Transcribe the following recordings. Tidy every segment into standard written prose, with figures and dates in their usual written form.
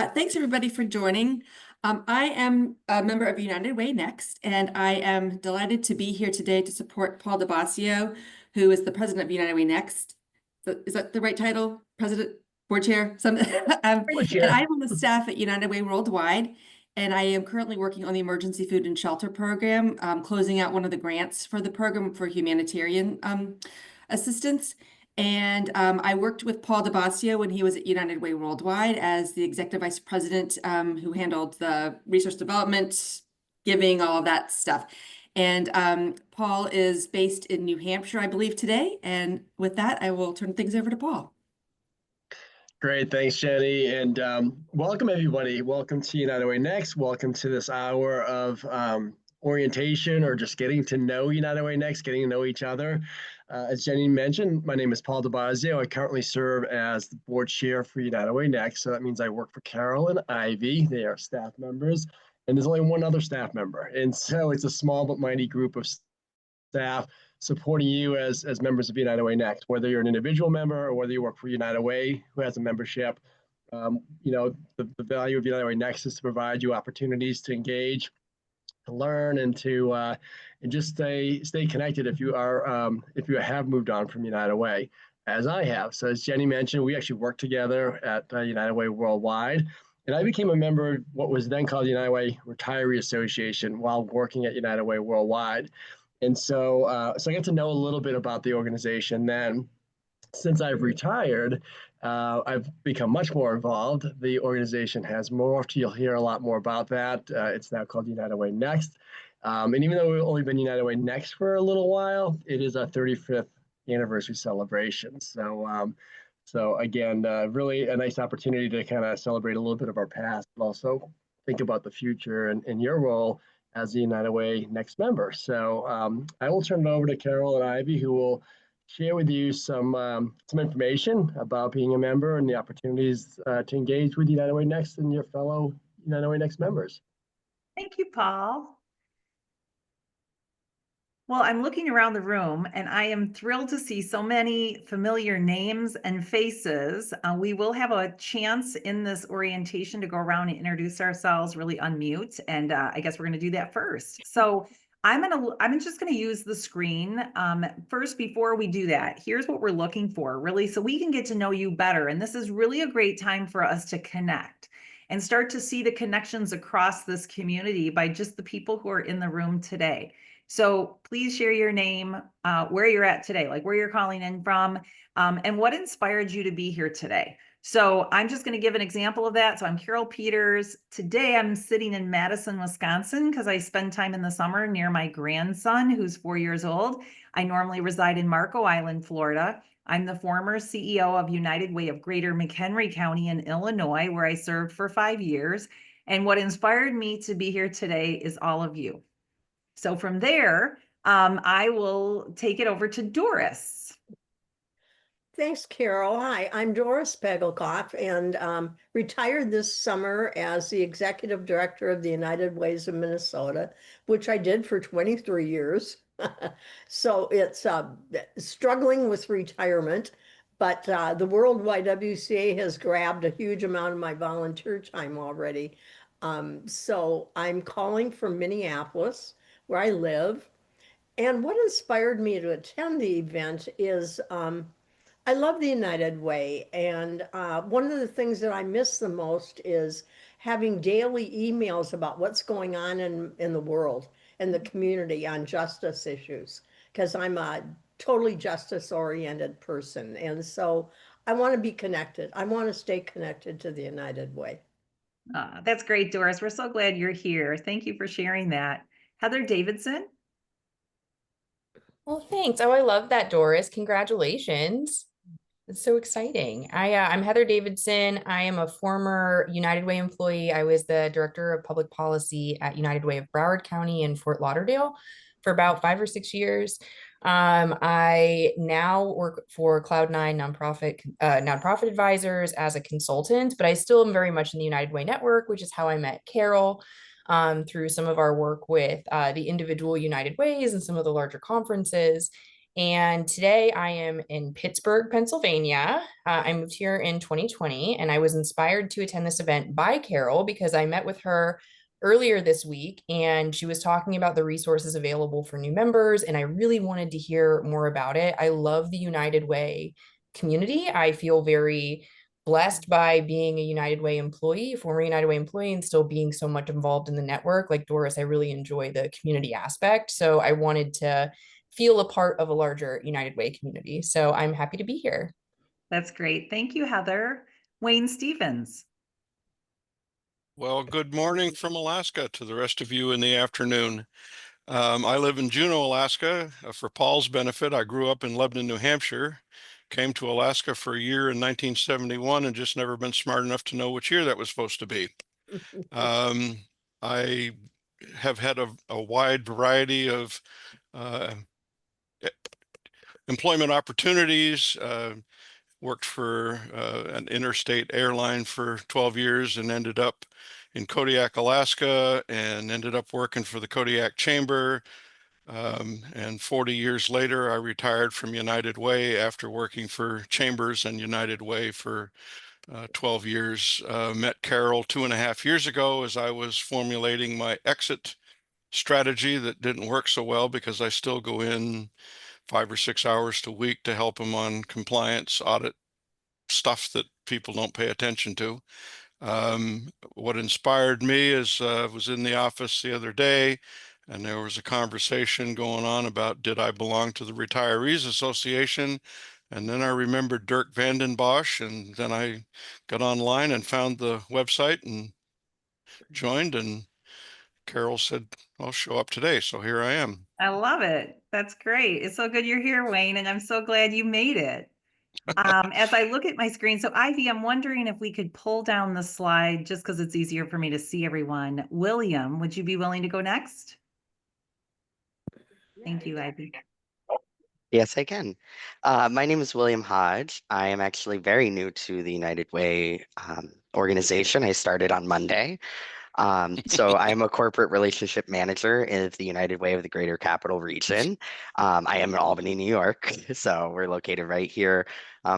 Thanks everybody for joining. I am a member of United Way Next, and I am delighted to be here today to support Paul DeBassio, who is the president of United Way Next. Is that the right title? President, board chair? Board And chair. I'm on the staff at United Way Worldwide, and I am currently working on the Emergency Food and Shelter Program, closing out one of the grants for the program for humanitarian assistance. And I worked with Paul DeBassio when he was at United Way Worldwide as the executive vice president who handled the research development, giving, all of that stuff. And Paul is based in New Hampshire, I believe, today. And with that, I will turn things over to Paul. Great, thanks, Jenny, and welcome everybody. Welcome to United Way Next. Welcome to this hour of orientation or just getting to know United Way Next, getting to know each other. As Jenny mentioned, my name is Paul DeBassio. I currently serve as the board chair for United Way Next. So that means I work for Carole and Ivy. They are staff members, and there's only one other staff member. And so it's a small but mighty group of staff supporting you as members of United Way Next, whether you're an individual member or whether you work for United Way, who has a membership. The value of United Way Next is to provide you opportunities to engage, to learn, and to and just stay connected if you have moved on from United Way, as I have. So as Jenny mentioned, we actually worked together at United Way Worldwide, and I became a member of what was then called the United Way Retiree Association while working at United Way Worldwide. And so I got to know a little bit about the organization then. Since I've retired, I've become much more involved. The organization has morphed. You'll hear a lot more about that. It's now called United Way Next. And even though we've only been United Way Next for a little while, it is our 35th anniversary celebration. So again, really a nice opportunity to kind of celebrate a little bit of our past, but also think about the future and your role as the United Way Next member. So I will turn it over to Carole and Ivy, who will share with you some information about being a member and the opportunities to engage with United Way Next and your fellow United Way Next members. Thank you, Paul. Well, I'm looking around the room and I am thrilled to see so many familiar names and faces. We will have a chance in this orientation to go around and introduce ourselves, really unmute. And I guess we're going to do that first. So I'm just going to use the screen. First, before we do that, here's what we're looking for, really, so we can get to know you better. And this is really a great time for us to connect and start to see the connections across this community by just the people who are in the room today. So please share your name, where you're at today, like where you're calling in from, and what inspired you to be here today. So I'm just going to give an example of that. So I'm Carole Peters. Today I'm sitting in Madison, Wisconsin, because I spend time in the summer near my grandson, who's 4 years old. I normally reside in Marco Island, Florida. I'm the former CEO of United Way of Greater McHenry County in Illinois, where I served for 5 years. And what inspired me to be here today is all of you. So from there, I will take it over to Doris. Thanks, Carole. Hi, I'm Doris Pegelkoff, and retired this summer as the executive director of the United Ways of Minnesota, which I did for 23 years. So it's struggling with retirement, but the Worldwide WCA has grabbed a huge amount of my volunteer time already. So I'm calling from Minneapolis, where I live. And what inspired me to attend the event is I love the United Way. And one of the things that I miss the most is having daily emails about what's going on in the world and the community on justice issues, because I'm a totally justice-oriented person. And so I want to be connected. I want to stay connected to the United Way. That's great, Doris. We're so glad you're here. Thank you for sharing that. Heather Davidson. Well, thanks. Oh, I love that, Doris. Congratulations. It's so exciting. I'm Heather Davidson. I am a former United Way employee. I was the director of public policy at United Way of Broward County in Fort Lauderdale for about 5 or 6 years. I now work for Cloud9 nonprofit advisors as a consultant, but I still am very much in the United Way network, which is how I met Carole through some of our work with the individual United Ways and some of the larger conferences. And today I am in Pittsburgh, Pennsylvania. I moved here in 2020, and I was inspired to attend this event by Carole because I met with her earlier this week, and she was talking about the resources available for new members, and I really wanted to hear more about it. I love the United Way community. I feel very blessed by being a United Way employee, former United Way employee, and still being so much involved in the network. Like Doris, I really enjoy the community aspect. So I wanted to feel a part of a larger United Way community. So I'm happy to be here. That's great. Thank you, Heather. Wayne Stevens. Well, good morning from Alaska to the rest of you in the afternoon. I live in Juneau, Alaska. For Paul's benefit, I grew up in Lebanon, New Hampshire, came to Alaska for a year in 1971 and just never been smart enough to know which year that was supposed to be. I have had a wide variety of employment opportunities, worked for an interstate airline for 12 years and ended up in Kodiak, Alaska, and ended up working for the Kodiak Chamber. And 40 years later, I retired from United Way after working for Chambers and United Way for 12 years. Met Carole 2.5 years ago as I was formulating my exit strategy that didn't work so well because I still go in 5 or 6 hours a week to help them on compliance, audit stuff that people don't pay attention to. What inspired me is I was in the office the other day and there was a conversation going on about did I belong to the Retirees Association? And then I remembered Dirk Vanden Bosch, and then I got online and found the website and joined, and Carole said, I'll show up today. So here I am. I love it. That's great. It's so good you're here, Wayne, and I'm so glad you made it. As I look at my screen, so Ivy, I'm wondering if we could pull down the slide just because it's easier for me to see everyone. William, would you be willing to go next? Thank you, Ivy. Yes, I can. My name is William Hodge. I am actually very new to the United Way organization. I started on Monday. So I am a corporate relationship manager in the United Way of the Greater Capital Region. I am in Albany, New York, so we're located right here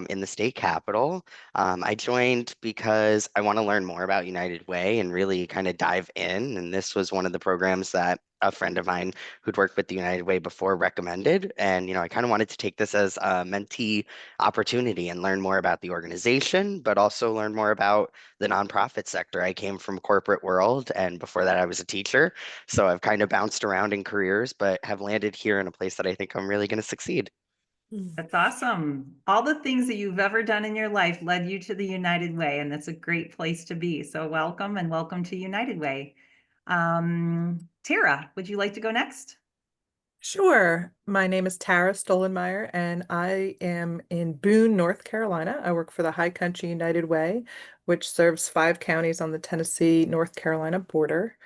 in the state capital. I joined because I want to learn more about United Way and really kind of dive in. And this was one of the programs that a friend of mine who'd worked with the United Way before recommended. And, I kind of wanted to take this as a mentee opportunity and learn more about the organization, but also learn more about the nonprofit sector. I came from corporate world, and before that I was a teacher. So I've kind of bounced around in careers, but have landed here in a place that I think I'm really going to succeed. That's awesome. All the things that you've ever done in your life led you to the United Way, and that's a great place to be. So welcome and welcome to United Way. Tara, would you like to go next? Sure. My name is Tara Stolenmeyer, and I am in Boone, North Carolina. I work for the High Country United Way, which serves 5 counties on the Tennessee-North Carolina border.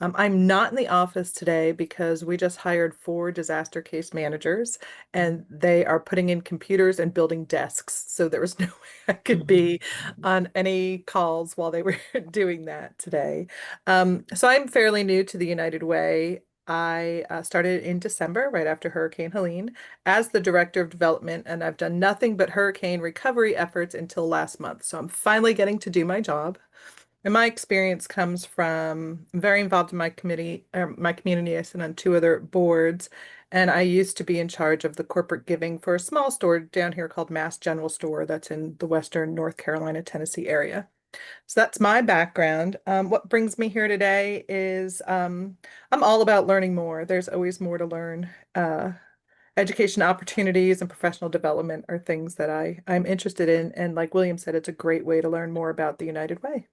I'm not in the office today because we just hired 4 disaster case managers, and they are putting in computers and building desks. So there was no way I could be on any calls while they were doing that today. So I'm fairly new to the United Way. I started in December, right after Hurricane Helene, as the Director of Development, and I've done nothing but hurricane recovery efforts until last month. So I'm finally getting to do my job. And my experience comes from, I'm very involved in my community. I sit on 2 other boards, and I used to be in charge of the corporate giving for a small store down here called Mass General Store that's in the Western North Carolina, Tennessee area. So that's my background. What brings me here today is I'm all about learning more. There's always more to learn. Education opportunities and professional development are things that I'm interested in. And like William said, it's a great way to learn more about the United Way.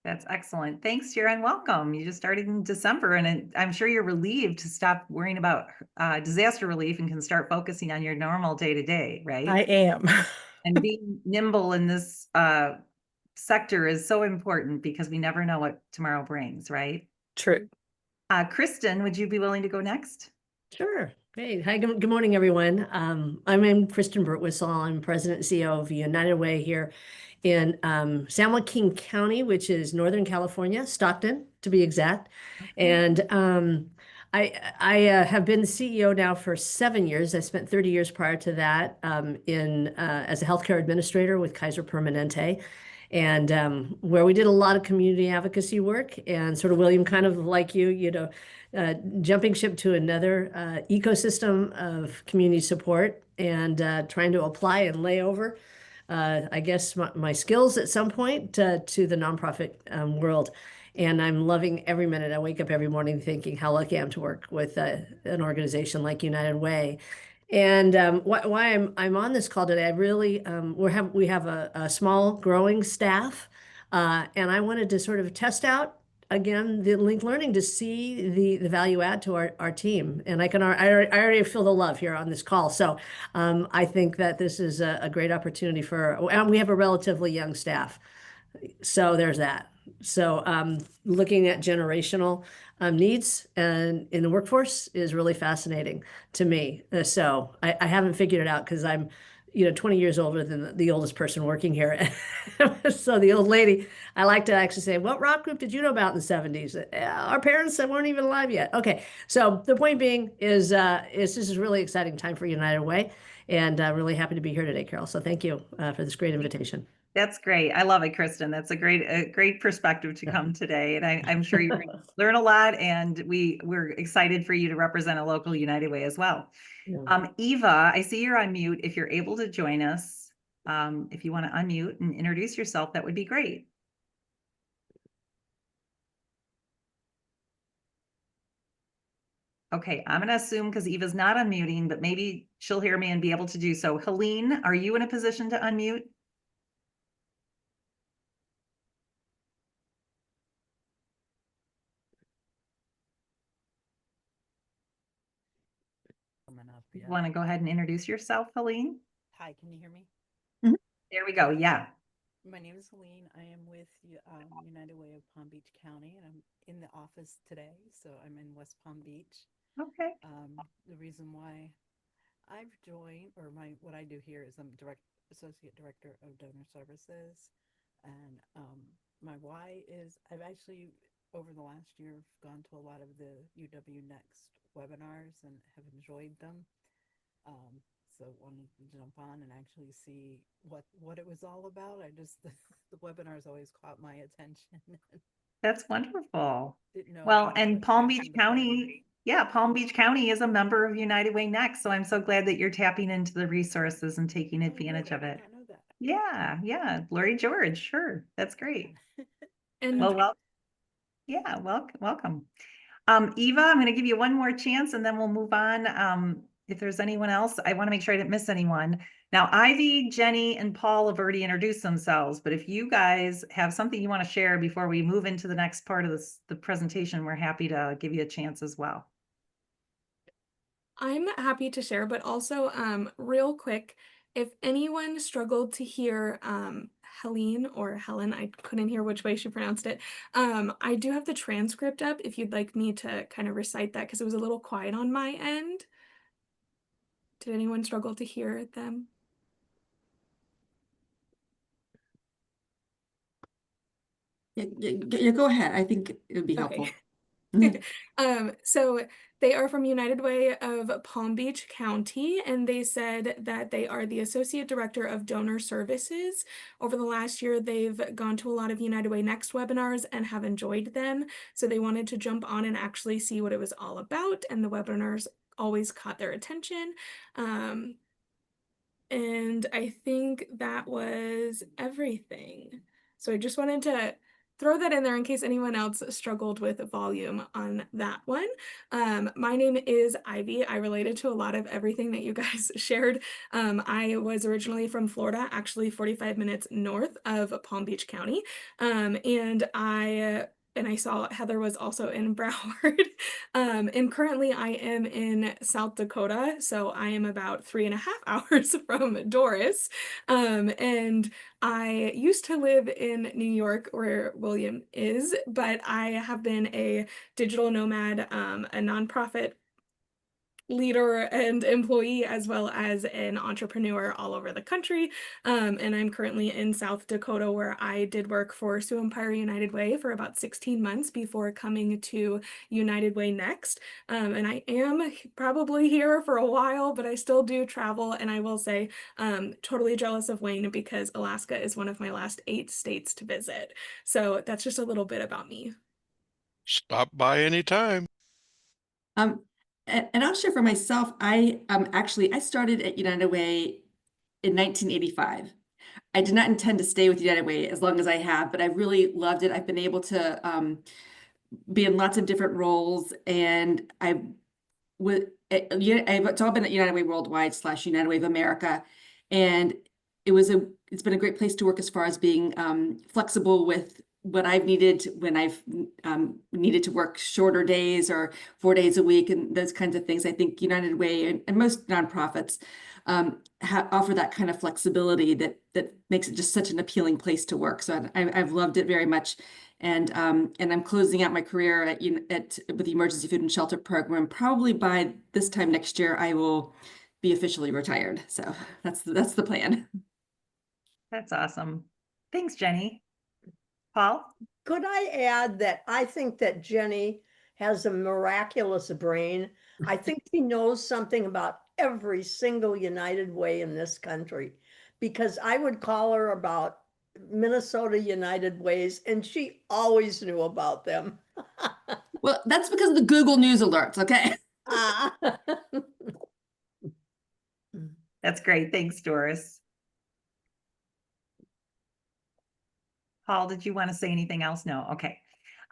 That's excellent. Thanks, Tara, and welcome. You just started in December, and I'm sure you're relieved to stop worrying about disaster relief and can start focusing on your normal day-to-day, right? I am. And being nimble in this sector is so important because we never know what tomorrow brings, right? True. Kristen, would you be willing to go next? Sure. Great. Hi, good morning, everyone. I'm Kristen Burtwhistle. I'm President and CEO of United Way here in San Joaquin County, which is Northern California, Stockton, to be exact. And I have been CEO now for 7 years. I spent 30 years prior to that in as a healthcare administrator with Kaiser Permanente, and where we did a lot of community advocacy work. And sort of William, kind of like you, jumping ship to another ecosystem of community support and trying to apply and lay over, I guess, my skills at some point to the nonprofit world. And I'm loving every minute. I wake up every morning thinking how lucky I am to work with an organization like United Way. And why I'm on this call today, I really we have a small growing staff, and I wanted to sort of test out again the linked learning to see the value add to our team. And I already feel the love here on this call. So I think that this is a great opportunity and we have a relatively young staff. So there's that. So looking at generational needs and in the workforce is really fascinating to me. So I haven't figured it out because I'm 20 years older than the oldest person working here. So the old lady, I like to actually say, what rock group did you know about in the 70s? Our parents that weren't even alive yet. Okay, so the point being is this is a really exciting time for United Way, and really happy to be here today, Carole. So thank you for this great invitation. That's great. I love it, Kristen. That's a great perspective to come today. And I'm sure you're going to learn a lot, and we're excited for you to represent a local United Way as well. Yeah. Eva, I see you're on mute. If you're able to join us, if you want to unmute and introduce yourself, that would be great. Okay, I'm going to assume because Eva's not unmuting, but maybe she'll hear me and be able to do so. Helene, are you in a position to unmute? You want to go ahead and introduce yourself, Helene? Hi, can you hear me? There we go. Yeah. My name is Helene. I am with United Way of Palm Beach County, and I'm in the office today. So I'm in West Palm Beach. Okay. The reason why I've joined, or what I do here is I'm associate director of donor services, and my why is I've actually over the last year gone to a lot of the UW Next webinars and have enjoyed them. So wanted to jump on and actually see what it was all about. The webinars always caught my attention. That's wonderful. Didn't know Well, how and much Palm passion Beach the program- County, yeah, Palm Beach County is a member of United Way Next. So I'm so glad that you're tapping into the resources and taking Oh, advantage good. of I it. did not know that. Yeah. Lori George, sure. That's great. And Well, yeah, welcome. Eva, I'm going to give you one more chance and then we'll move on. If there's anyone else, I want to make sure I didn't miss anyone. Now, Ivy, Jenny, and Paul have already introduced themselves, but if you guys have something you want to share before we move into the next part of the presentation, we're happy to give you a chance as well. I'm happy to share, but also real quick, if anyone struggled to hear Helene or Helen, I couldn't hear which way she pronounced it. I do have the transcript up if you'd like me to kind of recite that because it was a little quiet on my end. Did anyone struggle to hear them? Yeah, go ahead. I think it would be helpful. So they are from United Way of Palm Beach County, and they said that they are the Associate Director of Donor Services. Over the last year, they've gone to a lot of United Way Next webinars and have enjoyed them. So they wanted to jump on and actually see what it was all about, and the webinars always caught their attention. And I think that was everything. So I just wanted to throw that in there in case anyone else struggled with volume on that one. My name is Ivy. I related to a lot of everything that you guys shared. I was originally from Florida, actually 45 minutes north of Palm Beach County. And I saw Heather was also in Broward. And currently I am in South Dakota. So I am about 3.5 hours from Doris. And I used to live in New York where William is, but I have been a digital nomad, a nonprofit leader and employee, as well as an entrepreneur all over the country. And I'm currently in South Dakota, where I did work for Sioux Empire United Way for about 16 months before coming to United Way Next. And I am probably here for a while, but I still do travel. And I will say, totally jealous of Wayne because Alaska is one of my last 8 states to visit. So that's just a little bit about me. Stop by anytime. And I'll share for myself, I actually I started at United Way in 1985. I did not intend to stay with United Way as long as I have, but I really loved it. I've been able to be in lots of different roles, and I've it's all been at United Way Worldwide / United Way of America, and it's been a great place to work as far as being flexible with what I've needed when I've needed to work shorter days or 4 days a week and those kinds of things. I think United Way and most nonprofits offer that kind of flexibility that makes it just such an appealing place to work. So I've loved it very much. And I'm closing out my career with the Emergency Food and Shelter Program. Probably by this time next year, I will be officially retired. So that's the plan. That's awesome. Thanks, Jenny. Paul? Could I add that I think that Jenny has a miraculous brain. I think she knows something about every single United Way in this country, because I would call her about Minnesota United Ways and she always knew about them. Well, that's because of the Google News alerts, okay? That's great. Thanks, Doris. Paul, did you want to say anything else? No. Okay.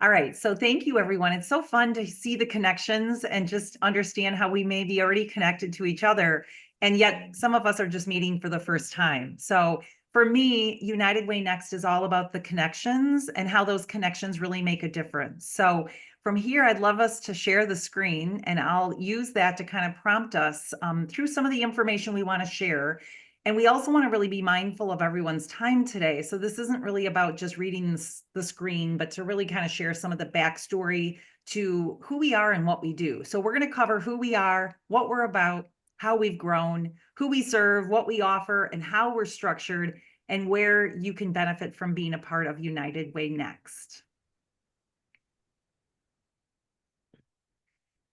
All right. So thank you, everyone. It's so fun to see the connections and just understand how we may be already connected to each other. And yet some of us are just meeting for the first time. So for me, United Way Next is all about the connections and how those connections really make a difference. So from here, I'd love us to share the screen, and I'll use that to kind of prompt us through some of the information we want to share. And we also want to really be mindful of everyone's time today. So this isn't really about just reading the screen, but to really kind of share some of the backstory to who we are and what we do. So we're going to cover who we are, what we're about, how we've grown, who we serve, what we offer, and how we're structured, and where you can benefit from being a part of United Way Next.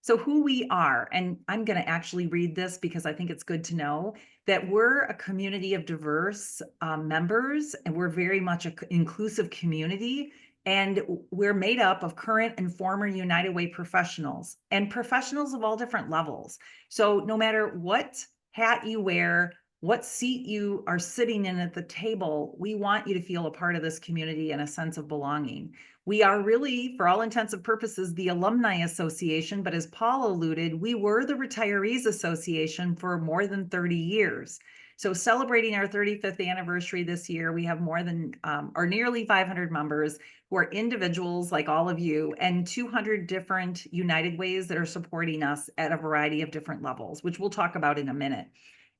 So who we are, and I'm going to actually read this because I think it's good to know that we're a community of diverse members, and we're very much an inclusive community, and we're made up of current and former United Way professionals and professionals of all different levels. So no matter what hat you wear, what seat you are sitting in at the table, we want you to feel a part of this community and a sense of belonging. We are really, for all intents and purposes, the Alumni Association, but as Paul alluded, we were the Retirees Association for more than 30 years. So celebrating our 35th anniversary this year, we have more than, or nearly 500 members who are individuals like all of you, and 200 different United Ways that are supporting us at a variety of different levels, which we'll talk about in a minute.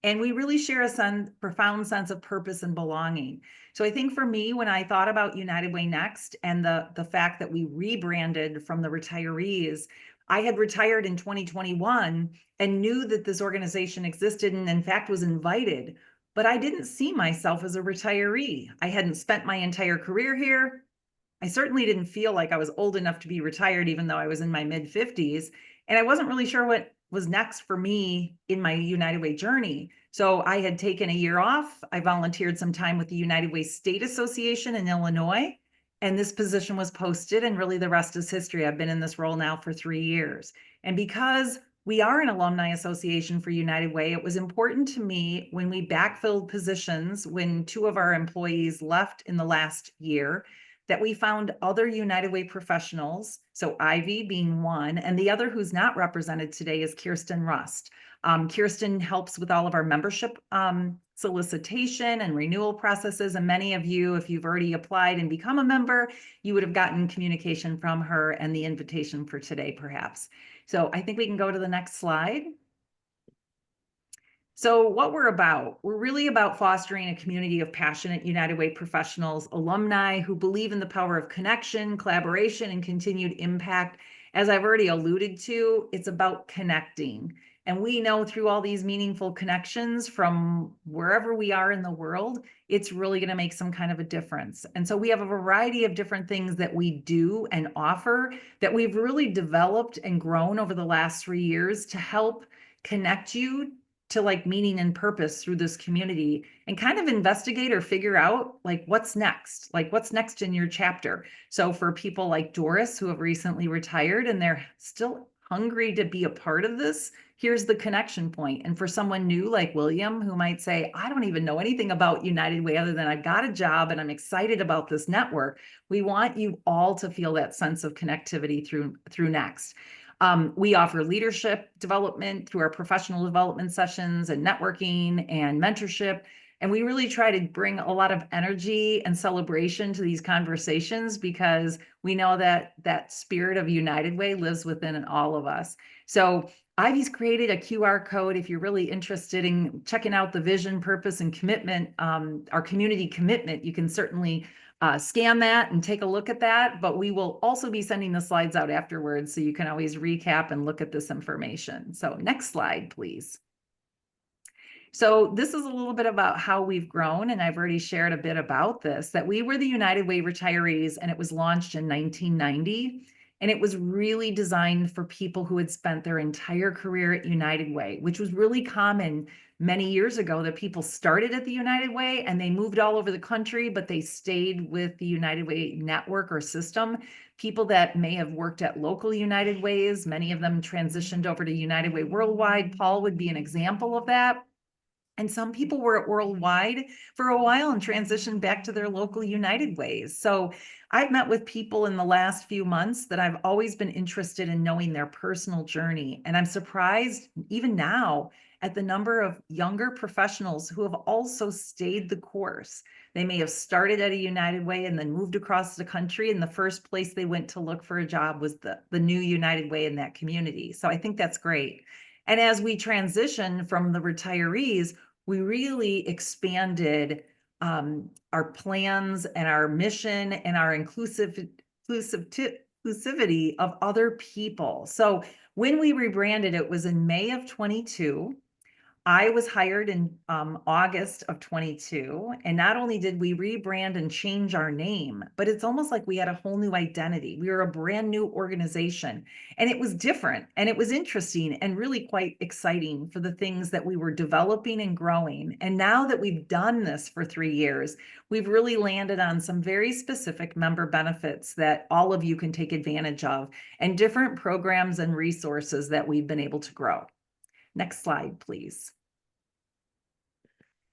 And we really share a profound sense of purpose and belonging. So I think for me, when I thought about United Way Next and the fact that we rebranded from the retirees, I had retired in 2021 and knew that this organization existed and in fact was invited, but I didn't see myself as a retiree. I hadn't spent my entire career here. I certainly didn't feel like I was old enough to be retired, even though I was in my mid-50s. And I wasn't really sure what was next for me in my United Way journey. So I had taken a year off. I volunteered some time with the United Way State Association in Illinois, and this position was posted, and really the rest is history. I've been in this role now for 3 years. And because we are an alumni association for United Way, it was important to me when we backfilled positions, when 2 of our employees left in the last year, that we found other United Way professionals, so Ivy being one, and the other who's not represented today is Kirsten Rust. Kirsten helps with all of our membership solicitation and renewal processes, and many of you, if you've already applied and become a member, you would have gotten communication from her and the invitation for today, perhaps. So I think we can go to the next slide. So what we're really about fostering a community of passionate United Way professionals, alumni who believe in the power of connection, collaboration, and continued impact. As I've already alluded to, it's about connecting. And we know through all these meaningful connections from wherever we are in the world, it's really going to make some kind of a difference. And so we have a variety of different things that we do and offer that we've really developed and grown over the last 3 years to help connect you to like meaning and purpose through this community and kind of investigate or figure out like what's next in your chapter. So for people like Doris who have recently retired and they're still hungry to be a part of this, here's the connection point. And for someone new like William who might say, I don't even know anything about United Way other than I've got a job and I'm excited about this network, we want you all to feel that sense of connectivity through Next. We offer leadership development through our professional development sessions and networking and mentorship. And we really try to bring a lot of energy and celebration to these conversations because we know that that spirit of United Way lives within all of us. So Ivy's created a QR code if you're really interested in checking out the vision, purpose, and commitment, our community commitment. You can certainly scan that and take a look at that, but we will also be sending the slides out afterwards so you can always recap and look at this information. So next slide, please. So this is a little bit about how we've grown, and I've already shared a bit about this, that we were the United Way retirees, and it was launched in 1990. And it was really designed for people who had spent their entire career at United Way, which was really common many years ago, that people started at the United Way and they moved all over the country, but they stayed with the United Way network or system. People that may have worked at local United Ways, many of them transitioned over to United Way Worldwide. Paul would be an example of that. And some people were at Worldwide for a while and transitioned back to their local United Ways. So I've met with people in the last few months that I've always been interested in knowing their personal journey. And I'm surprised even now at the number of younger professionals who have also stayed the course. They may have started at a United Way and then moved across the country, and the first place they went to look for a job was the new United Way in that community. So I think that's great. And as we transition from the retirees, we really expanded our plans and our mission and our inclusivity of other people. So when we rebranded, it was in May of 22. I was hired in August of 22. And not only did we rebrand and change our name, but it's almost like we had a whole new identity. We were a brand new organization, and it was different and it was interesting and really quite exciting for the things that we were developing and growing. And now that we've done this for 3 years, we've really landed on some very specific member benefits that all of you can take advantage of, and different programs and resources that we've been able to grow. Next slide, please.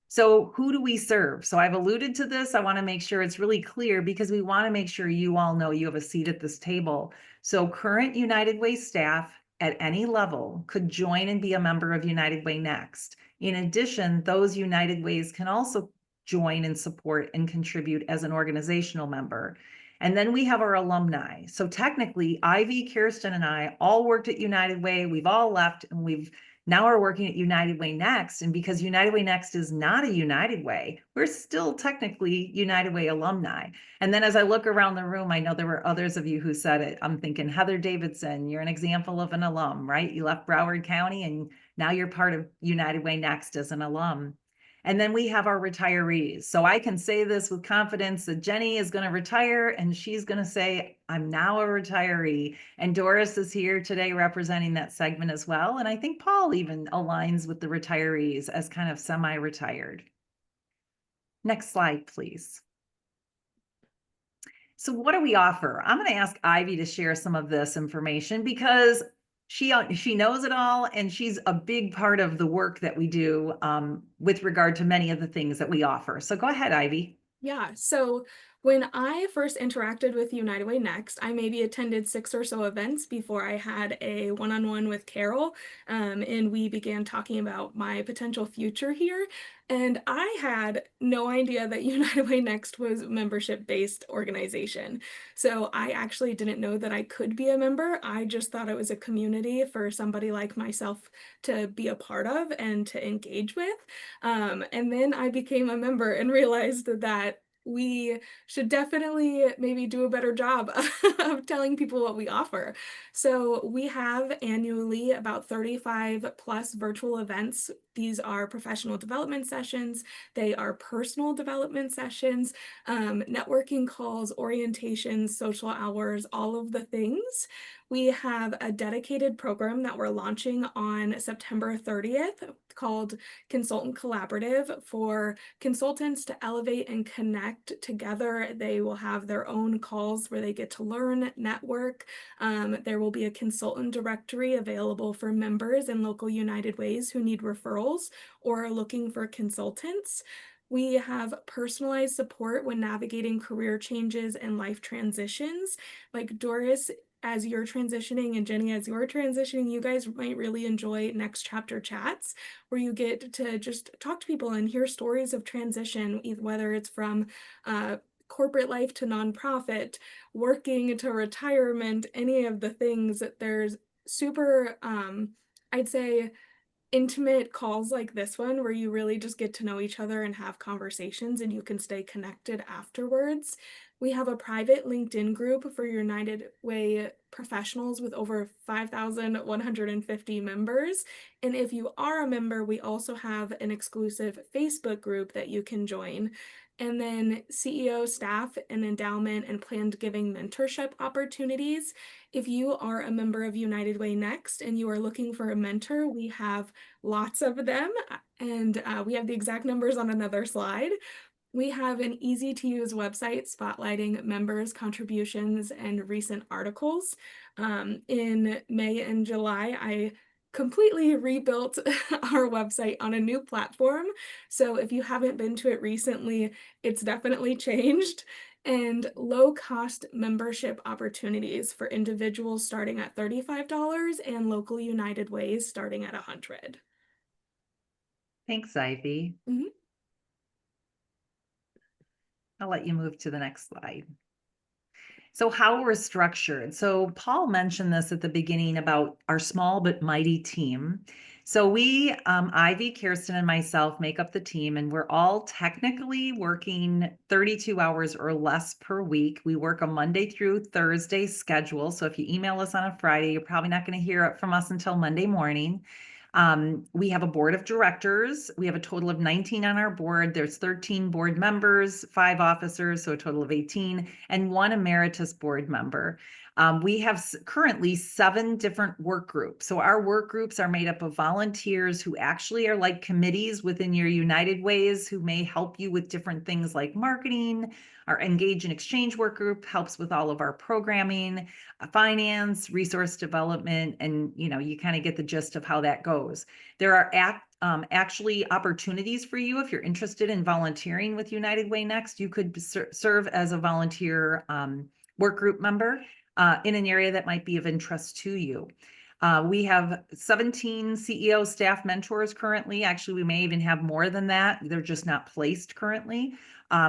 So who do we serve? So I've alluded to this. I want to make sure it's really clear because we want to make sure you all know you have a seat at this table. So current United Way staff at any level could join and be a member of United Way Next. In addition, those United Ways can also join and support and contribute as an organizational member. And then we have our alumni. So technically, Ivy, Kirsten, and I all worked at United Way. We've all left, and we've now are working at United Way Next. And because United Way Next is not a United Way, we're still technically United Way alumni. And then as I look around the room, I know there were others of you who said it. I'm thinking Heather Davidson, you're an example of an alum, right? You left Broward County and now you're part of United Way Next as an alum. And then we have our retirees. So I can say this with confidence that Jenny is going to retire and she's going to say, I'm now a retiree. And Doris is here today representing that segment as well. And I think Paul even aligns with the retirees as kind of semi-retired. Next slide, please. So what do we offer? I'm going to ask Ivy to share some of this information because she knows it all, and she's a big part of the work that we do with regard to many of the things that we offer. So go ahead, Ivy. Yeah, so when I first interacted with United Way Next, I maybe attended 6 or so events before I had a one-on-one with Carole, and we began talking about my potential future here. And I had no idea that United Way Next was a membership-based organization. So I actually didn't know that I could be a member. I just thought it was a community for somebody like myself to be a part of and to engage with. And then I became a member and realized that we should definitely maybe do a better job of telling people what we offer. So we have annually about 35 plus virtual events. These are professional development sessions. They are personal development sessions, networking calls, orientations, social hours, all of the things. We have a dedicated program that we're launching on September 30th called Consultant Collaborative for consultants to elevate and connect together. They will have their own calls where they get to learn, network. There will be a consultant directory available for members in local United Ways who need referrals or are looking for consultants. We have personalized support when navigating career changes and life transitions. Like Doris, as you're transitioning, and Jenny, as you're transitioning, you guys might really enjoy Next Chapter Chats, where you get to just talk to people and hear stories of transition, whether it's from corporate life to nonprofit, working to retirement, any of the things. There's super, I'd say, intimate calls like this one where you really just get to know each other and have conversations and you can stay connected afterwards. We have a private LinkedIn group for United Way professionals with over 5,150 members. And if you are a member, we also have an exclusive Facebook group that you can join. And then CEO, staff, and endowment and planned giving mentorship opportunities. If you are a member of United Way Next and you are looking for a mentor, we have lots of them, and we have the exact numbers on another slide. We have an easy-to-use website spotlighting members' contributions and recent articles. In May and July, I completely rebuilt our website on a new platform. So if you haven't been to it recently, it's definitely changed. And low-cost membership opportunities for individuals starting at $35 and local United Ways starting at $100. Thanks, Ivy. Mhm. I'll let you move to the next slide. So how we're structured. So Paul mentioned this at the beginning about our small but mighty team. So we, Ivy, Kirsten, and myself make up the team, and we're all technically working 32 hours or less per week. We work a Monday through Thursday schedule. So if you email us on a Friday, you're probably not going to hear it from us until Monday morning. We have a board of directors. We have a total of 19 on our board. There's 13 board members, 5 officers, so a total of 18, and 1 emeritus board member. We have currently 7 different work groups. So our work groups are made up of volunteers who actually are like committees within your United Ways who may help you with different things like marketing. Our Engage and Exchange work group helps with all of our programming, finance, resource development, and you kind of get the gist of how that goes. There are actually opportunities for you if you're interested in volunteering with United Way Next. You could serve as a volunteer work group member in an area that might be of interest to you. We have 17 CEO staff mentors currently. Actually, we may even have more than that. They're just not placed currently.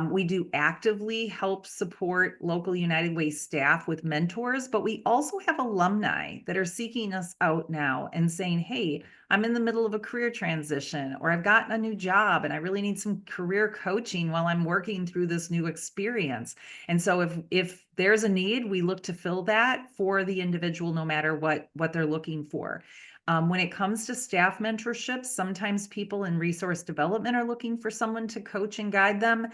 We do actively help support local United Way staff with mentors, but we also have alumni that are seeking us out now and saying, hey, I'm in the middle of a career transition, or I've gotten a new job and I really need some career coaching while I'm working through this new experience. And so if there's a need, we look to fill that for the individual, no matter what they're looking for. When it comes to staff mentorships, sometimes people in resource development are looking for someone to coach and guide them.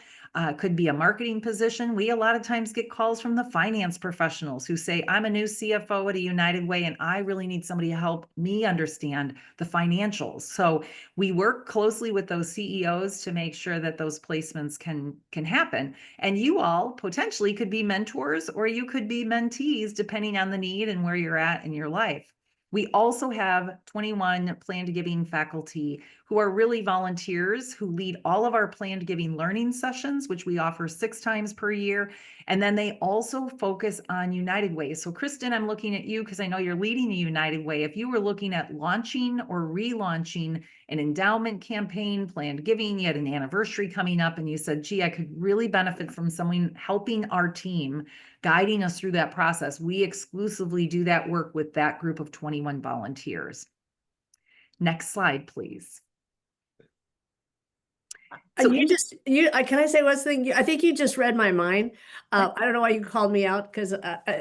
Could be a marketing position. We a lot of times get calls from the finance professionals who say, I'm a new CFO at a United Way and I really need somebody to help me understand the financials. So we work closely with those CEOs to make sure that those placements can happen. And you all potentially could be mentors or you could be mentees depending on the need and where you're at in your life. We also have 21 planned giving faculty who are really volunteers who lead all of our planned giving learning sessions, which we offer 6 times per year. And then they also focus on United Way. So Kristen, I'm looking at you because I know you're leading a United Way. If you were looking at launching or relaunching an endowment campaign, planned giving, you had an anniversary coming up and you said, gee, I could really benefit from someone helping our team, guiding us through that process. We exclusively do that work with that group of 21 volunteers. Next slide, please. So you just can I say one thing? I think you just read my mind. I don't know why you called me out because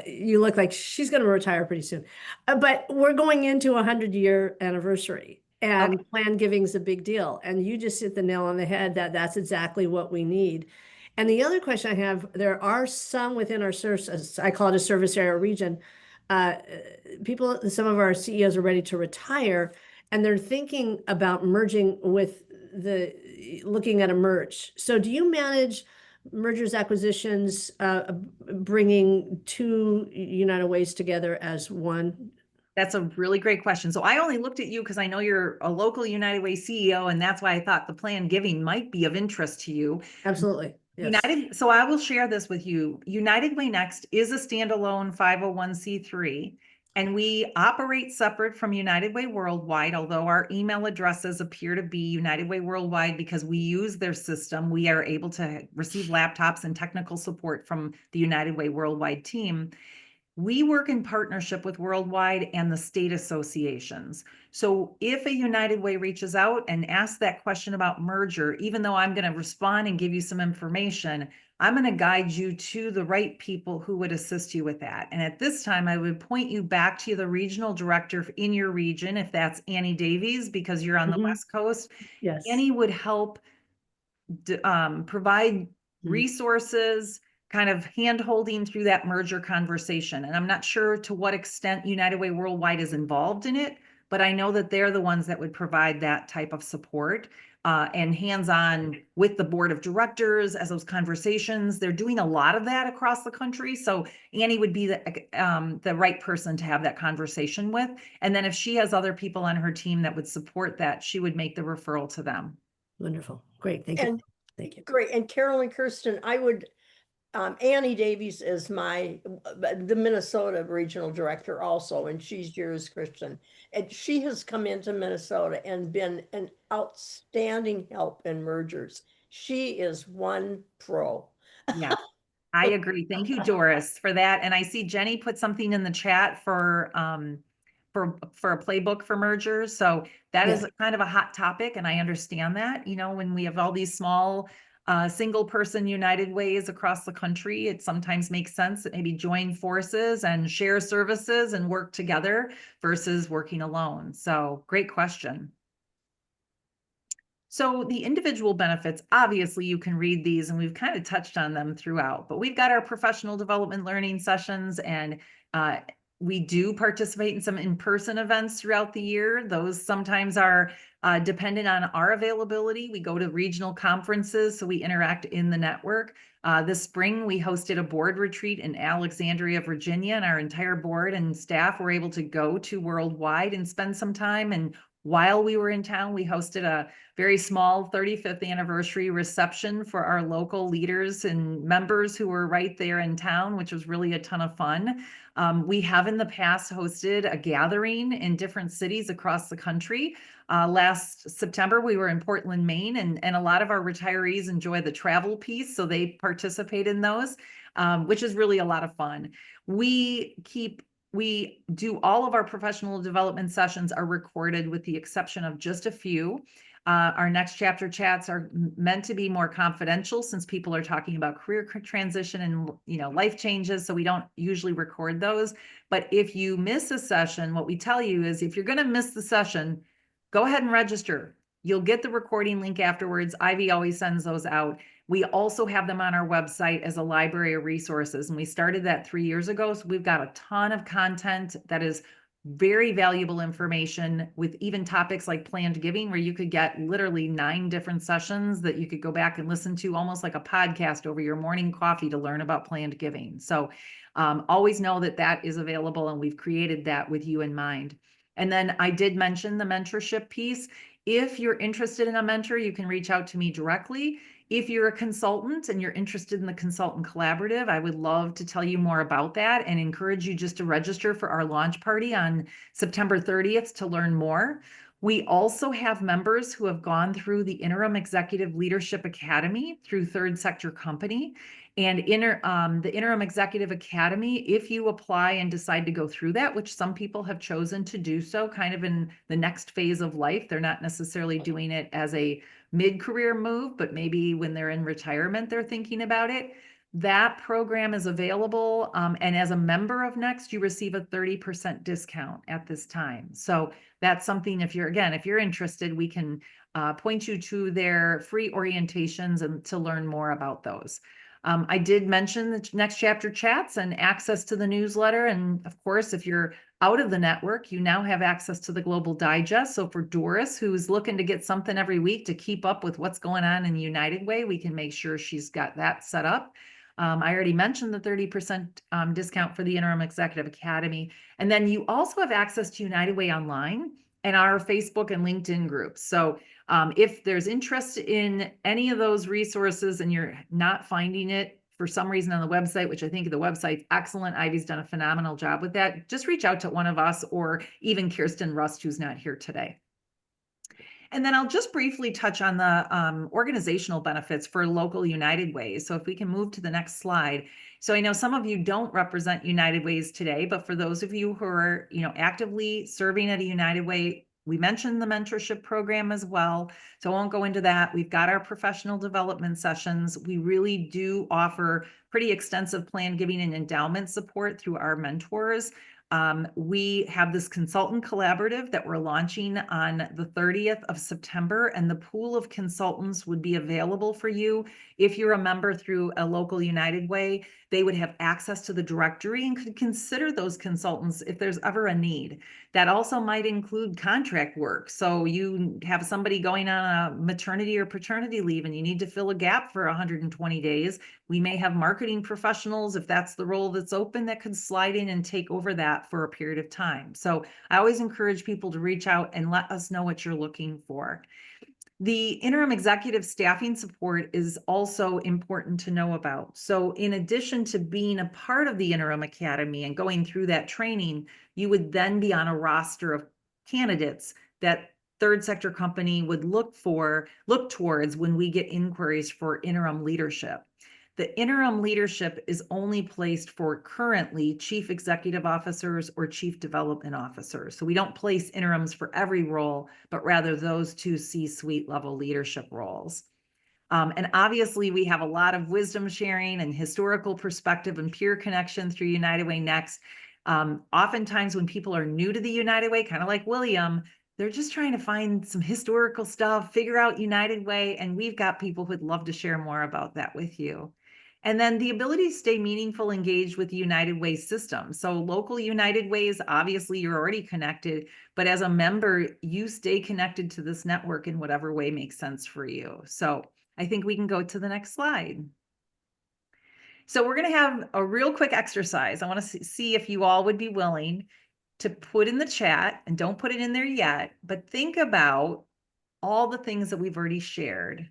you look like she's going to retire pretty soon. But we're going into a 100-year anniversary, and plan giving is a big deal. And you just hit the nail on the head that that's exactly what we need. And the other question I have, there are some within our service, I call it a service area region, people, some of our CEOs are ready to retire, and they're thinking about merging with looking at a merge. So do you manage mergers, acquisitions, bringing two United Ways together as one? That's a really great question. So I only looked at you because I know you're a local United Way CEO, and that's why I thought the plan giving might be of interest to you. Absolutely. Yes. So I will share this with you. United Way Next is a standalone 501c3, and we operate separate from United Way Worldwide, although our email addresses appear to be United Way Worldwide because we use their system. We are able to receive laptops and technical support from the United Way Worldwide team. We work in partnership with Worldwide and the state associations. So if a United Way reaches out and asks that question about merger, even though I'm going to respond and give you some information, I'm going to guide you to the right people who would assist you with that. And at this time, I would point you back to the regional director in your region, if that's Annie Davies, because you're on the West Coast. Yes. Annie would help provide resources, kind of hand-holding through that merger conversation. And I'm not sure to what extent United Way Worldwide is involved in it, but I know that they're the ones that would provide that type of support and hands-on with the board of directors as those conversations. They're doing a lot of that across the country. So Annie would be the right person to have that conversation with. And then if she has other people on her team that would support that, she would make the referral to them. Wonderful. Great. Thank you. Thank you. Great. And Carole and Kirsten, I would, Annie Davies is the Minnesota regional director also, and she's yours, Christian. And she has come into Minnesota and been an outstanding help in mergers. She is one pro. Yeah, I agree. Thank you, Doris, for that. And I see Jenny put something in the chat for a playbook for mergers. So that is kind of a hot topic, and I understand that. You know, when we have all these small single person United Ways across the country, it sometimes makes sense that maybe join forces and share services and work together versus working alone. So great question. So the individual benefits, obviously you can read these and we've kind of touched on them throughout, but we've got our professional development learning sessions, and we do participate in some in-person events throughout the year. Those sometimes are dependent on our availability. We go to regional conferences, so we interact in the network. This spring, we hosted a board retreat in Alexandria, Virginia, and our entire board and staff were able to go to Worldwide and spend some time. And while we were in town, we hosted a very small 35th anniversary reception for our local leaders and members who were right there in town, which was really a ton of fun. We have in the past hosted a gathering in different cities across the country. Last September, we were in Portland, Maine, and a lot of our retirees enjoy the travel piece, so they participate in those, which is really a lot of fun. We do all of our professional development sessions are recorded with the exception of just a few. Our next chapter chats are meant to be more confidential since people are talking about career transition and life changes, so we don't usually record those. But if you miss a session, what we tell you is if you're going to miss the session, go ahead and register. You'll get the recording link afterwards. Ivy always sends those out. We also have them on our website as a library of resources, and we started that 3 years ago. So we've got a ton of content that is very valuable information, with even topics like planned giving, where you could get literally 9 different sessions that you could go back and listen to almost like a podcast over your morning coffee to learn about planned giving. So always know that that is available, and we've created that with you in mind. And then I did mention the mentorship piece. If you're interested in a mentor, you can reach out to me directly. If you're a consultant and you're interested in the Consultant Collaborative, I would love to tell you more about that and encourage you just to register for our launch party on September 30th to learn more. We also have members who have gone through the Interim Executive Leadership Academy through Third Sector Company. And the Interim Executive Academy, if you apply and decide to go through that, which some people have chosen to do so kind of in the next phase of life, they're not necessarily doing it as a mid-career move, but maybe when they're in retirement, they're thinking about it. That program is available. And as a member of Next, you receive a 30% discount at this time. So that's something, if you're interested, we can point you to their free orientations and to learn more about those. I did mention the Next Chapter chats and access to the newsletter. And of course, if you're out of the network, you now have access to the Global Digest. So for Doris, who's looking to get something every week to keep up with what's going on in United Way, we can make sure she's got that set up. I already mentioned the 30% discount for the Interim Executive Academy. And then you also have access to United Way Online and our Facebook and LinkedIn groups. So if there's interest in any of those resources and you're not finding it for some reason on the website, which I think the website's excellent, Ivy's done a phenomenal job with that, just reach out to one of us or even Kirsten Rust, who's not here today. And then I'll just briefly touch on the organizational benefits for local United Ways. So if we can move to the next slide. So I know some of you don't represent United Ways today, but for those of you who are, actively serving at a United Way, we mentioned the mentorship program as well. So I won't go into that. We've got our professional development sessions. We really do offer pretty extensive plan giving and endowment support through our mentors. We have this consultant collaborative that we're launching on the 30th of September, and the pool of consultants would be available for you. If you're a member through a local United Way, they would have access to the directory and could consider those consultants if there's ever a need. That also might include contract work. So you have somebody going on a maternity or paternity leave and you need to fill a gap for 120 days. We may have marketing professionals, if that's the role that's open, that could slide in and take over that for a period of time. So I always encourage people to reach out and let us know what you're looking for. The interim executive staffing support is also important to know about. So in addition to being a part of the interim academy and going through that training, you would then be on a roster of candidates that Third Sector Company would look towards when we get inquiries for interim leadership. The interim leadership is only placed for currently chief executive officers or chief development officers. So we don't place interims for every role, but rather those two C-suite level leadership roles. And obviously we have a lot of wisdom sharing and historical perspective and peer connection through United Way Next. Oftentimes when people are new to the United Way, kind of like William, they're just trying to find some historical stuff, figure out United Way, and we've got people who'd love to share more about that with you. And then the ability to stay meaningful, engaged with the United Way system. So local United Ways, obviously you're already connected, but as a member, you stay connected to this network in whatever way makes sense for you. So I think we can go to the next slide. So we're going to have a real quick exercise. I want to see if you all would be willing to put in the chat, and don't put it in there yet, but think about all the things that we've already shared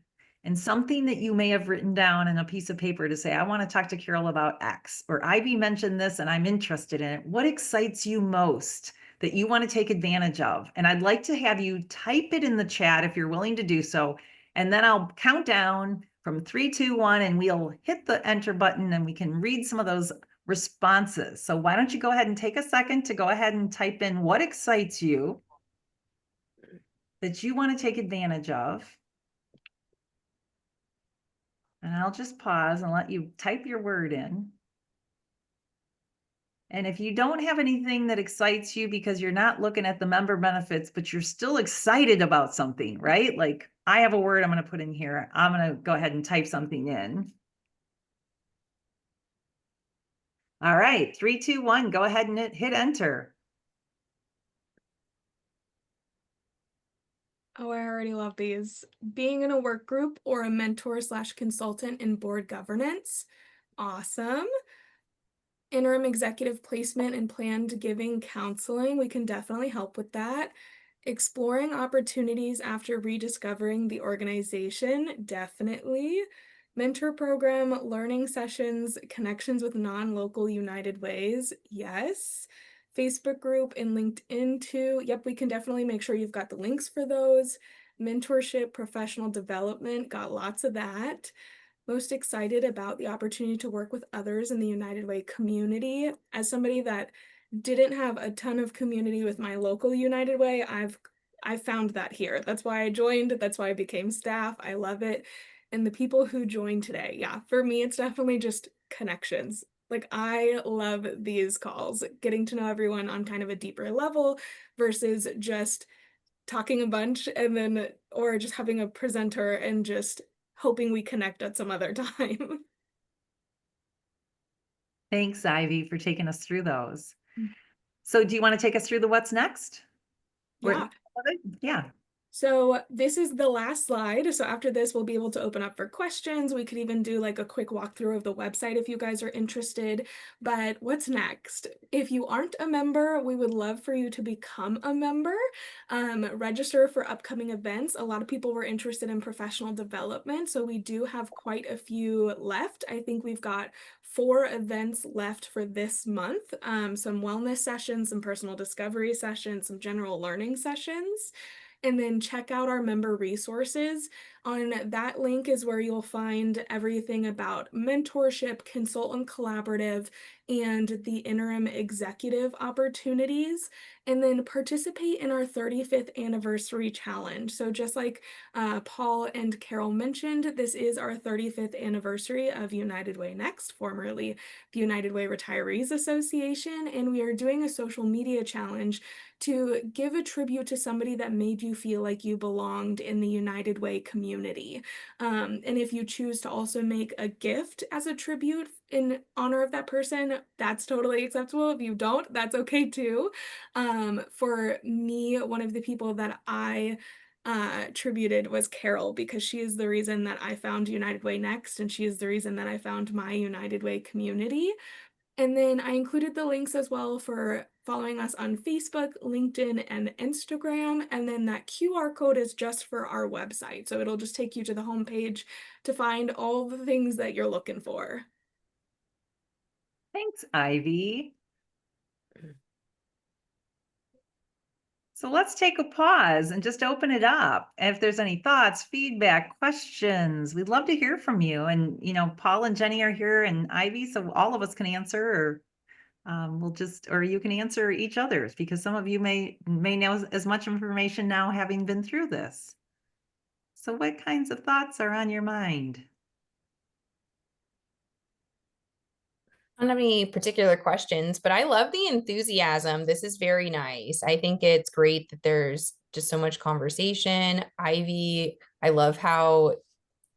and something that you may have written down in a piece of paper to say, I want to talk to Carole about X, or Ivy mentioned this and I'm interested in it. What excites you most that you want to take advantage of? And I'd like to have you type it in the chat if you're willing to do so. And then I'll count down from 3, 2, 1, and we'll hit the enter button and we can read some of those responses. So why don't you go ahead and take a second to go ahead and type in what excites you that you want to take advantage of. And I'll just pause and let you type your word in. And if you don't have anything that excites you because you're not looking at the member benefits, but you're still excited about something, right? Like I have a word I'm going to put in here. I'm going to go ahead and type something in. All right, 3, 2, 1, go ahead and hit enter. Oh, I already love these. Being in a work group or a mentor/consultant in board governance. Awesome. Interim executive placement and planned giving counseling. We can definitely help with that. Exploring opportunities after rediscovering the organization. Definitely. Mentor program, learning sessions, connections with non-local United Ways. Yes. Facebook group and LinkedIn too. Yep, we can definitely make sure you've got the links for those. Mentorship, professional development, got lots of that. Most excited about the opportunity to work with others in the United Way community. As somebody that didn't have a ton of community with my local United Way, I found that here. That's why I joined. That's why I became staff. I love it. And the people who joined today, yeah, for me, it's definitely just connections. Like, I love these calls, getting to know everyone on kind of a deeper level versus just talking a bunch and then, or just having a presenter and just hoping we connect at some other time. Thanks, Ivy, for taking us through those. So do you want to take us through the what's next? Yeah. Yeah. So this is the last slide. So after this, we'll be able to open up for questions. We could even do like a quick walkthrough of the website if you guys are interested. But what's next? If you aren't a member, we would love for you to become a member. Register for upcoming events. A lot of people were interested in professional development, so we do have quite a few left. I think we've got 4 events left for this month. Some wellness sessions, some personal discovery sessions, some general learning sessions. And then check out our member resources. On that link is where you'll find everything about mentorship, consultant collaborative, and the interim executive opportunities. And then participate in our 35th anniversary challenge. So just like Paul and Carole mentioned, this is our 35th anniversary of United Way Next, formerly the United Way Retirees Association. And we are doing a social media challenge to give a tribute to somebody that made you feel like you belonged in the United Way community. And if you choose to also make a gift as a tribute in honor of that person, that's totally acceptable. If you don't, that's okay too. For me, one of the people that I tributed was Carole, because she is the reason that I found United Way Next, and she is the reason that I found my United Way community. And then I included the links as well for following us on Facebook, LinkedIn, and Instagram. And then that QR code is just for our website. So it'll just take you to the homepage to find all the things that you're looking for. Thanks, Ivy. So let's take a pause and just open it up. If there's any thoughts, feedback, questions, we'd love to hear from you. And, you know, Paul and Jenny are here and Ivy, so all of us can answer, or or you can answer each other's, because some of you may know as much information now having been through this. So what kinds of thoughts are on your mind? I don't have any particular questions, but I love the enthusiasm. This is very nice. I think it's great that there's just so much conversation. Ivy, I love how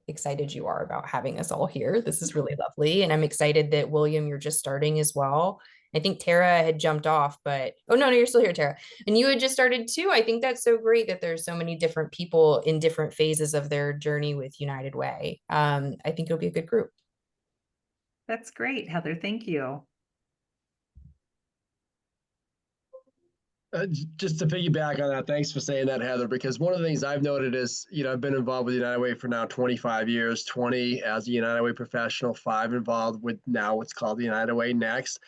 excited you are about having us all here. This is really lovely. And I'm excited that William, you're just starting as well. I think Tara had jumped off, but oh no, you're still here, Tara. And you had just started too. I think that's so great that there's so many different people in different phases of their journey with United Way. I think it'll be a good group. That's great, Heather. Thank you. Just to piggyback on that, thanks for saying that, Heather, because one of the things I've noted is, you know, I've been involved with United Way for now 25 years, 20 as a United Way professional, 5 involved with now what's called the United Way Next.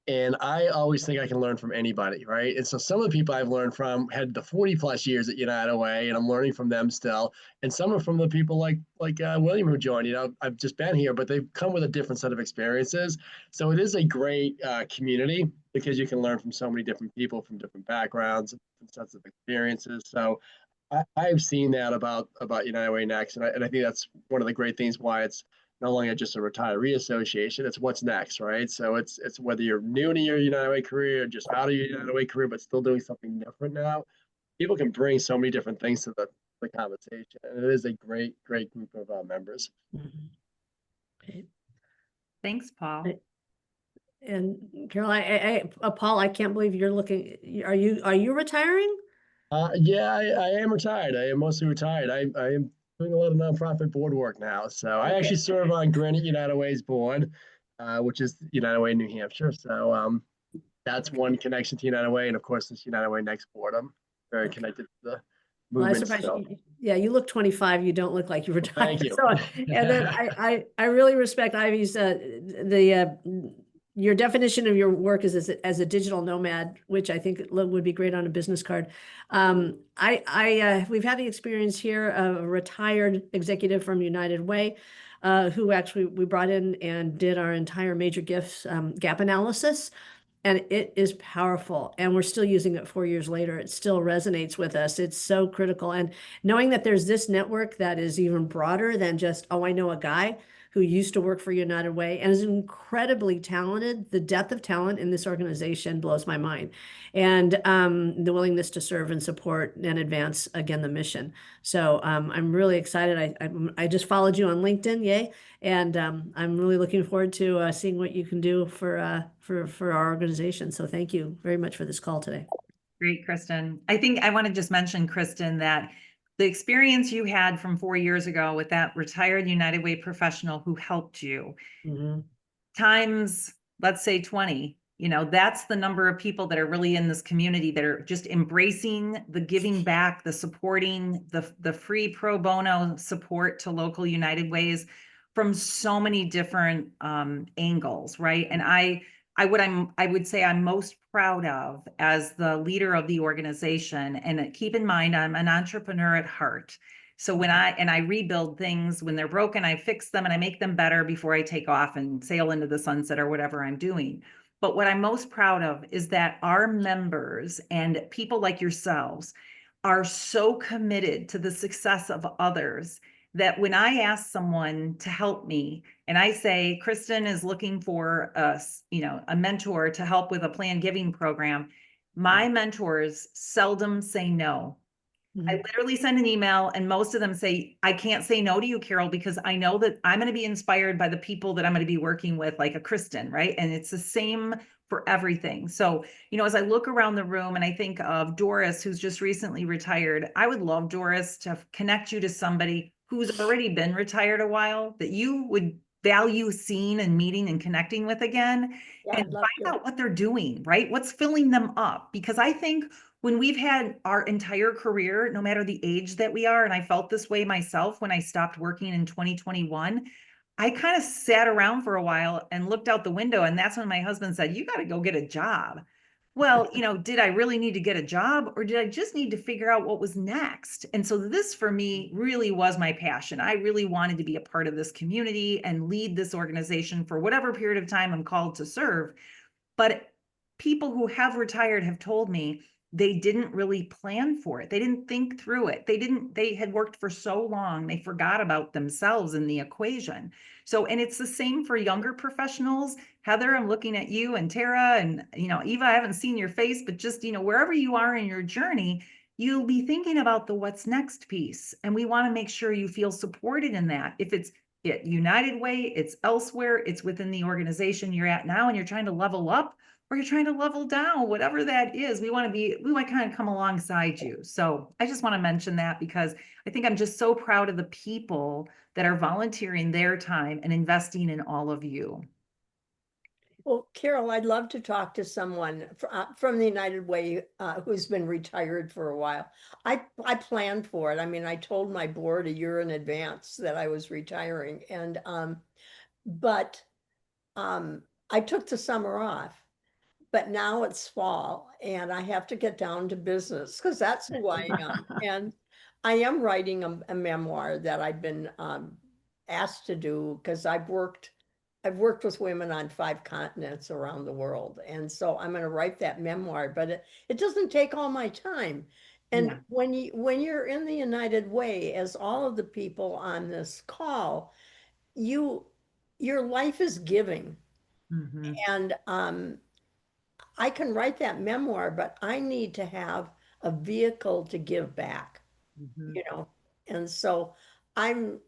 And I always think I can learn from anybody, right? And so some of the people I've learned from had the 40 plus years at United Way, and I'm learning from them still. And some are from the people like William who joined. You know, I've just been here, but they've come with a different set of experiences. So it is a great community because you can learn from so many different people from different backgrounds, different sets of experiences. So I've seen that about United Way Next, and I think that's one of the great things why it's no longer just a retiree association, it's what's next, right? So it's whether you're new to your United Way career, or just out of your United Way career, but still doing something different now. People can bring so many different things to the conversation, and it is a great group of members. Okay. Thanks, Paul. And Carole, Paul, I can't believe you're looking. Are you retiring? Yeah, I am retired. I am mostly retired. I am doing a lot of nonprofit board work now. So I actually serve on Granite United Way's board, which is United Way New Hampshire. So that's one connection to United Way, and of course this United Way Next board. I'm very connected to the movement still. Yeah, you look 25. You don't look like you retired. Thank you. So, and then I really respect Ivy's your definition of your work is as a digital nomad, which I think would be great on a business card. We've had the experience here of a retired executive from United Way, who actually we brought in and did our entire major gifts gap analysis. And it is powerful. And we're still using it 4 years later. It still resonates with us. It's so critical. And knowing that there's this network that is even broader than just, oh, I know a guy who used to work for United Way and is incredibly talented. The depth of talent in this organization blows my mind. And the willingness to serve and support and advance, again, the mission. So I'm really excited. I just followed you on LinkedIn, yay. And I'm really looking forward to seeing what you can do for our organization. So thank you very much for this call today. Great, Kristen. I think I want to just mention, Kristen, that the experience you had from 4 years ago with that retired United Way professional who helped you times, let's say 20, that's the number of people that are really in this community that are just embracing the giving back, the supporting, the free pro bono support to local United Ways from so many different angles, right? And I would say I'm most proud of as the leader of the organization. And keep in mind, I'm an entrepreneur at heart. So when I rebuild things, when they're broken, I fix them and I make them better before I take off and sail into the sunset or whatever I'm doing. But what I'm most proud of is that our members and people like yourselves are so committed to the success of others that when I ask someone to help me and I say, Kristen is looking for a mentor to help with a planned giving program, my mentors seldom say no. I literally send an email and most of them say, I can't say no to you, Carole, because I know that I'm going to be inspired by the people that I'm going to be working with, like a Kristen, right? And it's the same for everything. So, as I look around the room and I think of Doris, who's just recently retired, I would love, Doris, to connect you to somebody who's already been retired a while that you would value seeing and meeting and connecting with again, and find out what they're doing, right? What's filling them up? Because I think when we've had our entire career, no matter the age that we are, and I felt this way myself when I stopped working in 2021, I kind of sat around for a while and looked out the window. And that's when my husband said, you got to go get a job. Well, did I really need to get a job or did I just need to figure out what was next? And so this for me really was my passion. I really wanted to be a part of this community and lead this organization for whatever period of time I'm called to serve. But people who have retired have told me they didn't really plan for it. They didn't think through it. They had worked for so long, they forgot about themselves in the equation. So, and it's the same for younger professionals. Heather, I'm looking at you, and Tara, and, Eva, I haven't seen your face, but just, wherever you are in your journey, you'll be thinking about the what's next piece. And we want to make sure you feel supported in that. If it's at United Way, it's elsewhere, it's within the organization you're at now, and you're trying to level up, or you're trying to level down, whatever that is, we want to kind of come alongside you. So I just want to mention that because I think I'm just so proud of the people that are volunteering their time and investing in all of you. Well, Carole, I'd love to talk to someone from the United Way who's been retired for a while. I planned for it. I mean, I told my board a year in advance that I was retiring, and but I took the summer off. But now it's fall and I have to get down to business because that's who I am. And I am writing a memoir that I've been asked to do because I've worked with women on 5 continents around the world. And so I'm going to write that memoir, but it doesn't take all my time. And when you're in the United Way, as all of the people on this call, your life is giving. And I can write that memoir, but I need to have a vehicle to give back, and so I'm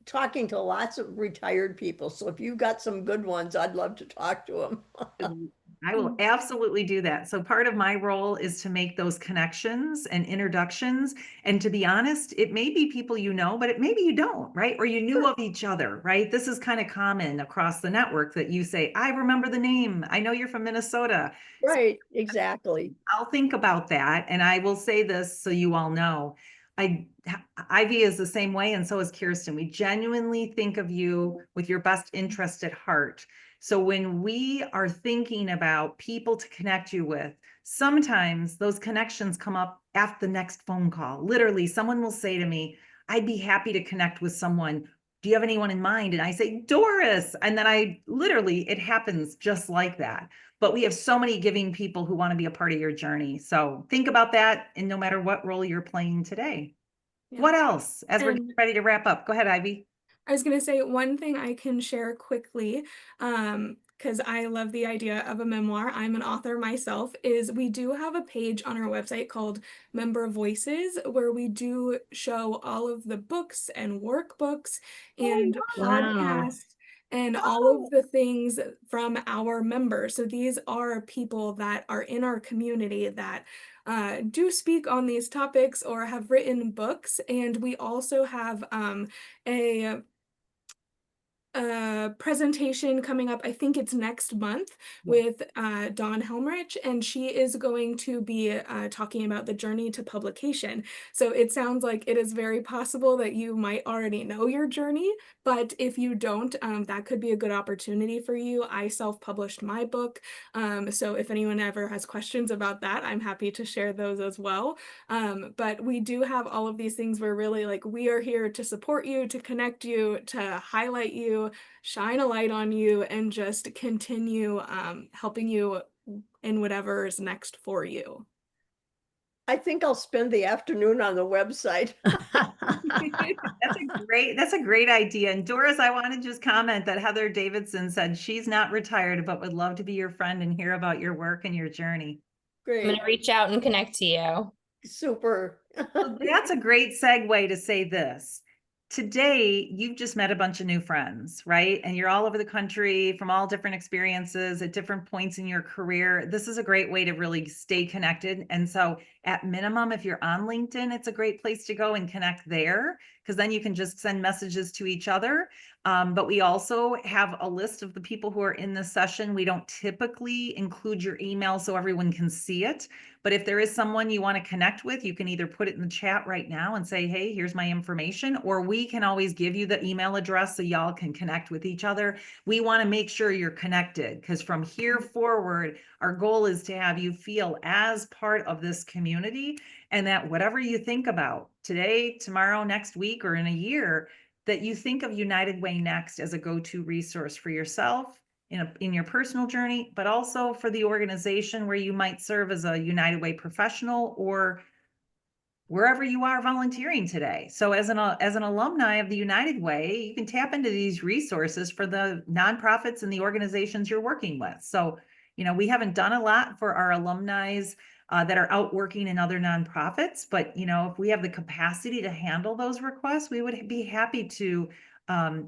talking to lots of retired people. So if you've got some good ones, I'd love to talk to them. I will absolutely do that. So part of my role is to make those connections and introductions. And to be honest, it may be people but maybe you don't, right? Or you knew of each other, right? This is kind of common across the network that you say, I remember the name. I know you're from Minnesota. Right, exactly. I'll think about that. And I will say this so you all know. Ivy is the same way, and so is Kirsten. We genuinely think of you with your best interest at heart. So when we are thinking about people to connect you with, sometimes those connections come up after the next phone call. Literally, someone will say to me, I'd be happy to connect with someone. Do you have anyone in mind? And I say, Doris. And then it happens just like that. But we have so many giving people who want to be a part of your journey. So think about that, and no matter what role you're playing today. Yeah. What else as we're And ready to wrap up? Go ahead, Ivy. I was going to say one thing I can share quickly, because I love the idea of a memoir. I'm an author myself, is we do have a page on our website called Member Voices, where we do show all of the books and workbooks and podcasts and all of the things from our members. So these are people that are in our community that do speak on these topics or have written books. And we also have a presentation coming up, I think it's next month, with Dawn Helmrich, and she is going to be talking about the journey to publication. So it sounds like it is very possible that you might already know your journey, but if you don't, that could be a good opportunity for you. I self-published my book, so if anyone ever has questions about that, I'm happy to share those as well. But we do have all of these things where really, like, we are here to support you, to connect you, to highlight you, shine a light on you, and just continue helping you in whatever is next for you. I think I'll spend the afternoon on the website. That's a great idea. And Doris, I want to just comment that Heather Davidson said she's not retired, but would love to be your friend and hear about your work and your journey. I'm Great. going to reach out and connect to you. Super. So that's a great segue to say this. Today, you've just met a bunch of new friends, right? And you're all over the country from all different experiences at different points in your career. This is a great way to really stay connected. And so at minimum, if you're on LinkedIn, it's a great place to go and connect there, because then you can just send messages to each other. But we also have a list of the people who are in this session. We don't typically include your email so everyone can see it. But if there is someone you want to connect with, you can either put it in the chat right now and say, hey, here's my information, or we can always give you the email address so y'all can connect with each other. We want to make sure you're connected, because from here forward, our goal is to have you feel as part of this community, and that whatever you think about today, tomorrow, next week, or in a year, that you think of United Way Next as a go-to resource for yourself in your personal journey, but also for the organization where you might serve as a United Way professional or wherever you are volunteering today. So as an alumni of the United Way, you can tap into these resources for the nonprofits and the organizations you're working with. So, we haven't done a lot for our alumni that are out working in other nonprofits, but if we have the capacity to handle those requests, we would be happy to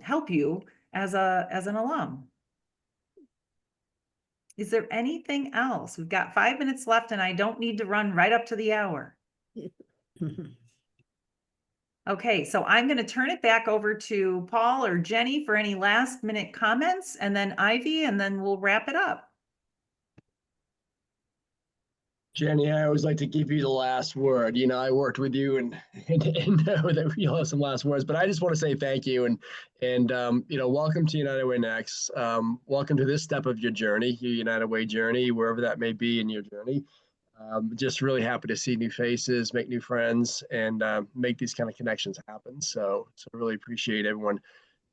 help you as an alum. Is there anything else? We've got 5 minutes left, and I don't need to run right up to the hour. Okay, so I'm going to turn it back over to Paul or Jenny for any last minute comments, and then Ivy, and then we'll wrap it up. Jenny, I always like to give you the last word. I worked with you and know that we'll have some last words, but I just want to say thank you and welcome to United Way Next. Welcome to this step of your journey, your United Way journey, wherever that may be in your journey. Just really happy to see new faces, make new friends, and make these kind of connections happen. So really appreciate everyone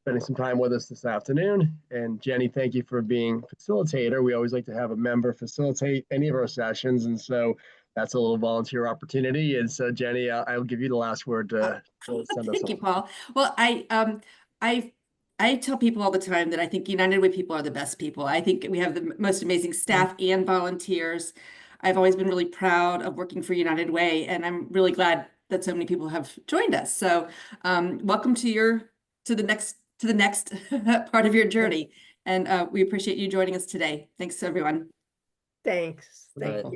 spending some time with us this afternoon. And Jenny, thank you for being facilitator. We always like to have a member facilitate any of our sessions. And so that's a little volunteer opportunity. And so Jenny, I'll give you the last word to send us Thank you, off. Paul. Well, I tell people all the time that I think United Way people are the best people. I think we have the most amazing staff and volunteers. I've always been really proud of working for United Way, and I'm really glad that so many people have joined us. So welcome to the next part of your journey. And we appreciate you joining us today. Thanks, everyone. Thanks. Thank you.